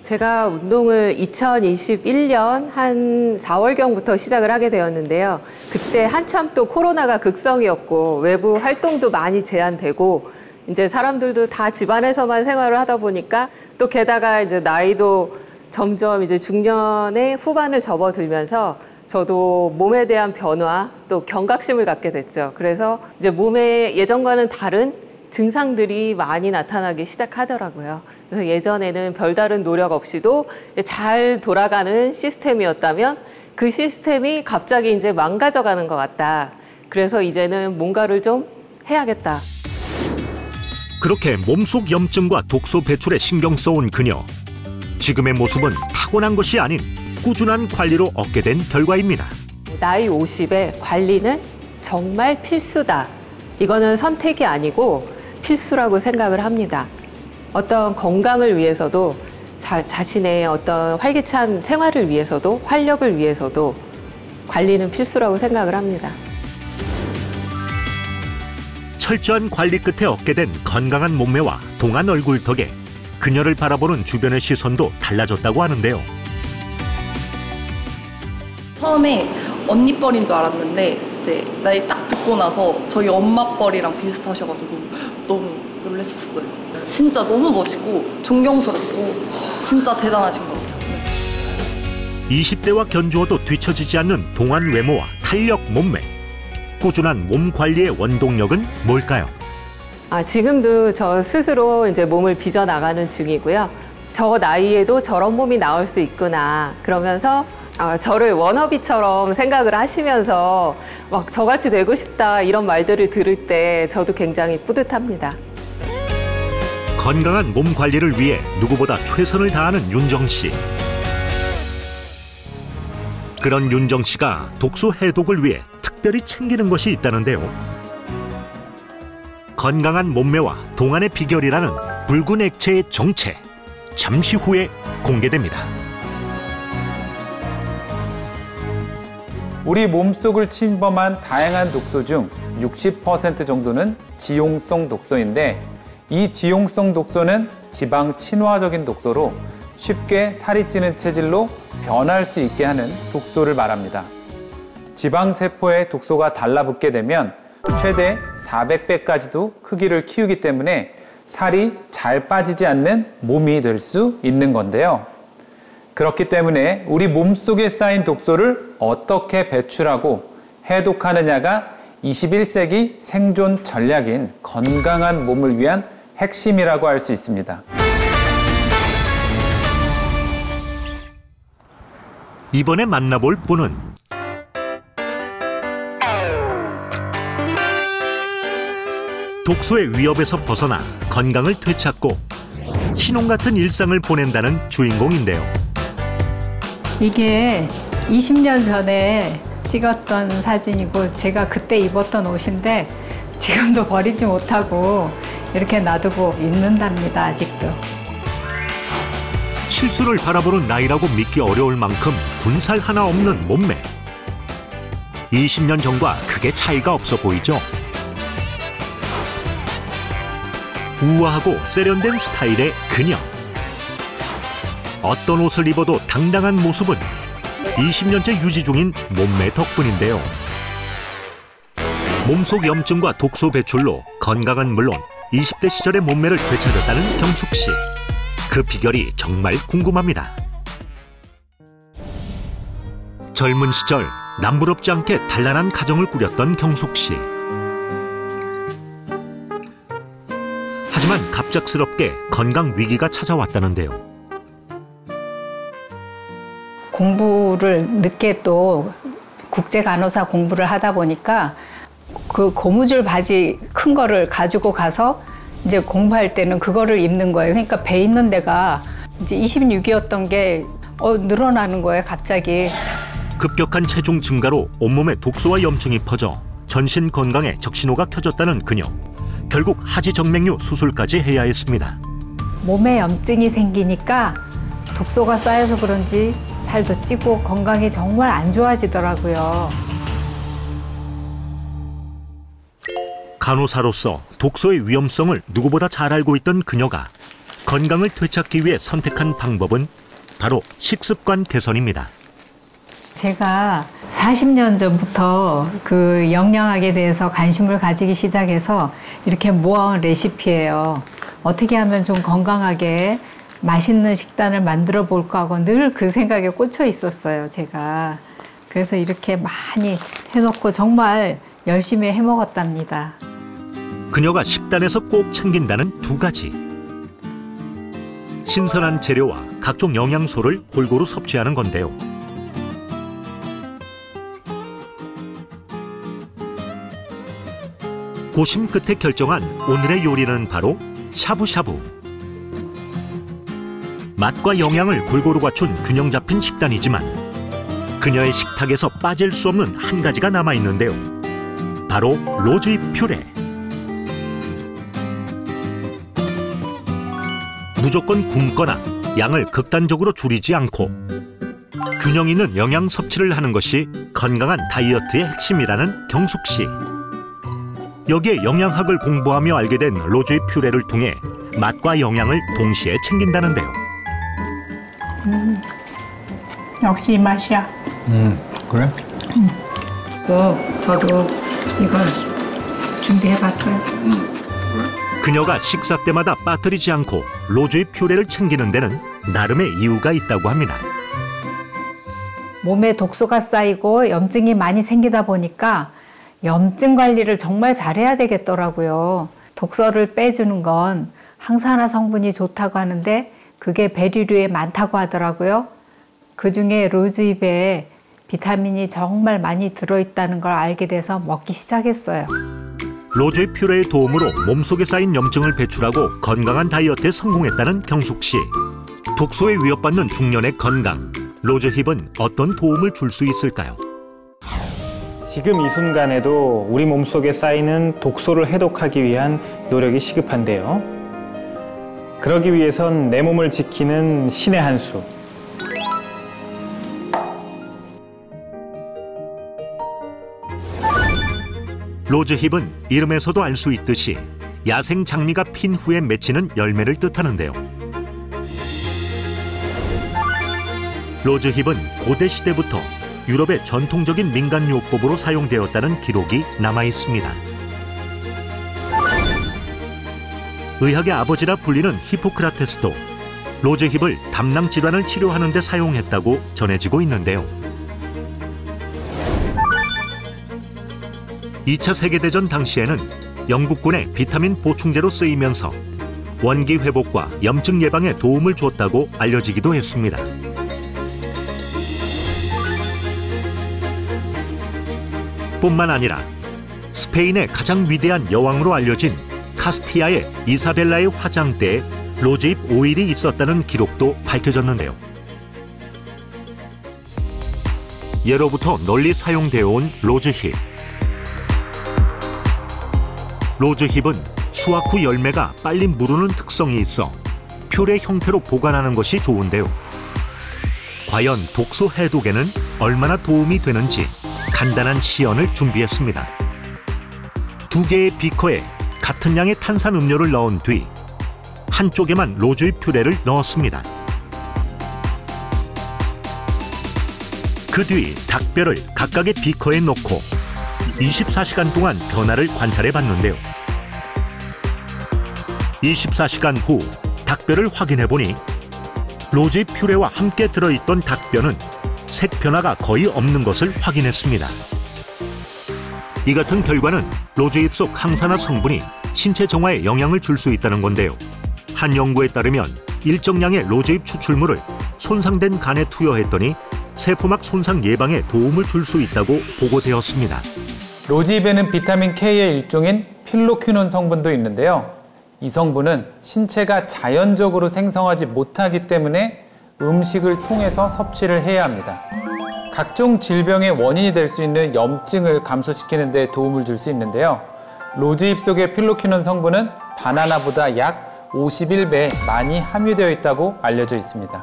제가 운동을 2021년 한 4월경부터 시작을 하게 되었는데요. 그때 한참 또 코로나가 극성이었고 외부 활동도 많이 제한되고 이제 사람들도 다 집안에서만 생활을 하다 보니까 또 게다가 이제 나이도 점점 이제 중년의 후반을 접어들면서 저도 몸에 대한 변화 또 경각심을 갖게 됐죠. 그래서 이제 몸에 예전과는 다른 증상들이 많이 나타나기 시작하더라고요. 그래서 예전에는 별다른 노력 없이도 잘 돌아가는 시스템이었다면 그 시스템이 갑자기 이제 망가져가는 것 같다. 그래서 이제는 뭔가를 좀 해야겠다. 그렇게 몸속 염증과 독소 배출에 신경 써온 그녀. 지금의 모습은 타고난 것이 아닌 꾸준한 관리로 얻게 된 결과입니다. 나이 50에 관리는 정말 필수다. 이거는 선택이 아니고 필수라고 생각을 합니다. 어떤 건강을 위해서도 자신의 어떤 활기찬 생활을 위해서도 활력을 위해서도 관리는 필수라고 생각을 합니다. 철저한 관리 끝에 얻게 된 건강한 몸매와 동안 얼굴 덕에 그녀를 바라보는 주변의 시선도 달라졌다고 하는데요. 처음에 언니 뻘인 줄 알았는데 이제 나이 딱 듣고 나서 저희 엄마 뻘이랑 비슷하셔가지고 너무 놀랐었어요. 진짜 너무 멋있고 존경스럽고 진짜 대단하신 것 같아요. 20대와 견주어도 뒤처지지 않는 동안 외모와 탄력 몸매. 꾸준한 몸 관리의 원동력은 뭘까요? 지금도 저 스스로 이제 몸을 빚어나가는 중이고요. 저 나이에도 저런 몸이 나올 수 있구나. 그러면서 저를 워너비처럼 생각을 하시면서 막 저같이 되고 싶다 이런 말들을 들을 때 저도 굉장히 뿌듯합니다. 건강한 몸 관리를 위해 누구보다 최선을 다하는 윤정 씨. 그런 윤정 씨가 독소 해독을 위해 특별히 챙기는 것이 있다는데요. 건강한 몸매와 동안의 비결이라는 붉은 액체의 정체. 잠시 후에 공개됩니다. 우리 몸속을 침범한 다양한 독소 중 60% 정도는 지용성 독소인데 이 지용성 독소는 지방 친화적인 독소로 쉽게 살이 찌는 체질로 변할 수 있게 하는 독소를 말합니다. 지방세포에 독소가 달라붙게 되면 최대 400배까지도 크기를 키우기 때문에 살이 잘 빠지지 않는 몸이 될 수 있는 건데요. 그렇기 때문에 우리 몸속에 쌓인 독소를 어떻게 배출하고 해독하느냐가 21세기 생존 전략인 건강한 몸을 위한 핵심이라고 할 수 있습니다. 이번에 만나볼 분은 독소의 위협에서 벗어나 건강을 되찾고 신혼 같은 일상을 보낸다는 주인공인데요. 이게 20년 전에 찍었던 사진이고 제가 그때 입었던 옷인데 지금도 버리지 못하고 이렇게 놔두고 입는답니다, 아직도. 실수를 바라보는 나이라고 믿기 어려울 만큼 군살 하나 없는 몸매. 20년 전과 크게 차이가 없어 보이죠? 우아하고 세련된 스타일의 그녀. 어떤 옷을 입어도 당당한 모습은 20년째 유지 중인 몸매 덕분인데요. 몸속 염증과 독소 배출로 건강은 물론 20대 시절의 몸매를 되찾았다는 경숙 씨. 그 비결이 정말 궁금합니다. 젊은 시절 남부럽지 않게 단란한 가정을 꾸렸던 경숙 씨. 하지만 갑작스럽게 건강 위기가 찾아왔다는데요. 공부를 늦게 또 국제간호사 공부를 하다 보니까 그 고무줄 바지 큰 거를 가지고 가서 이제 공부할 때는 그거를 입는 거예요. 그러니까 배 있는 데가 이제 26이었던 게 늘어나는 거예요, 갑자기. 급격한 체중 증가로 온몸에 독소와 염증이 퍼져 전신 건강에 적신호가 켜졌다는 그녀. 결국 하지정맥류 수술까지 해야 했습니다. 몸에 염증이 생기니까 독소가 쌓여서 그런지 살도 찌고 건강이 정말 안 좋아지더라고요. 간호사로서 독소의 위험성을 누구보다 잘 알고 있던 그녀가 건강을 되찾기 위해 선택한 방법은 바로 식습관 개선입니다. 제가 40년 전부터 그 영양학에 대해서 관심을 가지기 시작해서 이렇게 모아온 레시피예요. 어떻게 하면 좀 건강하게 맛있는 식단을 만들어 볼까 하고 늘 그 생각에 꽂혀 있었어요, 제가. 그래서 이렇게 많이 해놓고 정말 열심히 해 먹었답니다. 그녀가 식단에서 꼭 챙긴다는 두 가지. 신선한 재료와 각종 영양소를 골고루 섭취하는 건데요. 고심 끝에 결정한 오늘의 요리는 바로 샤브샤브. 맛과 영양을 골고루 갖춘 균형 잡힌 식단이지만 그녀의 식탁에서 빠질 수 없는 한 가지가 남아있는데요. 바로 로즈잎 퓨레. 무조건 굶거나 양을 극단적으로 줄이지 않고 균형 있는 영양 섭취를 하는 것이 건강한 다이어트의 핵심이라는 경숙 씨. 여기에 영양학을 공부하며 알게 된 로즈잎 퓨레를 통해 맛과 영양을 동시에 챙긴다는데요. 역시 이 맛이야. 그래? 저도 이걸 준비해봤어요. 그녀가 식사 때마다 빠뜨리지 않고 로즈잎 퓨레를 챙기는 데는 나름의 이유가 있다고 합니다. 몸에 독소가 쌓이고 염증이 많이 생기다 보니까 염증 관리를 정말 잘해야 되겠더라고요. 독소를 빼주는 건 항산화 성분이 좋다고 하는데 그게 베리류에 많다고 하더라고요. 그중에 로즈잎에 비타민이 정말 많이 들어있다는 걸 알게 돼서 먹기 시작했어요. 로즈잎 퓨레의 도움으로 몸속에 쌓인 염증을 배출하고 건강한 다이어트에 성공했다는 경숙 씨. 독소에 위협받는 중년의 건강, 로즈잎은 어떤 도움을 줄 수 있을까요? 지금 이 순간에도 우리 몸속에 쌓이는 독소를 해독하기 위한 노력이 시급한데요. 그러기 위해선 내 몸을 지키는 신의 한 수. 로즈잎은 이름에서도 알 수 있듯이 야생 장미가 핀 후에 맺히는 열매를 뜻하는데요. 로즈잎은 고대 시대부터 유럽의 전통적인 민간요법으로 사용되었다는 기록이 남아 있습니다. 의학의 아버지라 불리는 히포크라테스도 로즈잎을 담낭 질환을 치료하는 데 사용했다고 전해지고 있는데요. 2차 세계대전 당시에는 영국군의 비타민 보충제로 쓰이면서 원기 회복과 염증 예방에 도움을 줬다고 알려지기도 했습니다. 뿐만 아니라 스페인의 가장 위대한 여왕으로 알려진 카스티아의 이사벨라의 화장대에 로즈잎 오일이 있었다는 기록도 밝혀졌는데요. 예로부터 널리 사용되어 온 로즈잎. 로즈잎은 수확 후 열매가 빨리 무르는 특성이 있어 퓨레 형태로 보관하는 것이 좋은데요. 과연 독소 해독에는 얼마나 도움이 되는지 간단한 시연을 준비했습니다. 2개의 비커에 같은 양의 탄산 음료를 넣은 뒤 한쪽에만 로즈잎 퓨레를 넣었습니다. 그 뒤 닭뼈를 각각의 비커에 넣고 24시간 동안 변화를 관찰해 봤는데요. 24시간 후 닭뼈를 확인해 보니 로즈잎 퓨레와 함께 들어있던 닭뼈는 색 변화가 거의 없는 것을 확인했습니다. 이 같은 결과는 로즈잎 속 항산화 성분이 신체 정화에 영향을 줄 수 있다는 건데요. 한 연구에 따르면 일정량의 로즈잎 추출물을 손상된 간에 투여했더니 세포막 손상 예방에 도움을 줄 수 있다고 보고되었습니다. 로즈잎에는 비타민 K의 일종인 필로퀴논 성분도 있는데요. 이 성분은 신체가 자연적으로 생성하지 못하기 때문에 음식을 통해서 섭취를 해야 합니다. 각종 질병의 원인이 될 수 있는 염증을 감소시키는 데 도움을 줄 수 있는데요. 로즈잎 속의 필로퀴논 성분은 바나나보다 약 51배 많이 함유되어 있다고 알려져 있습니다.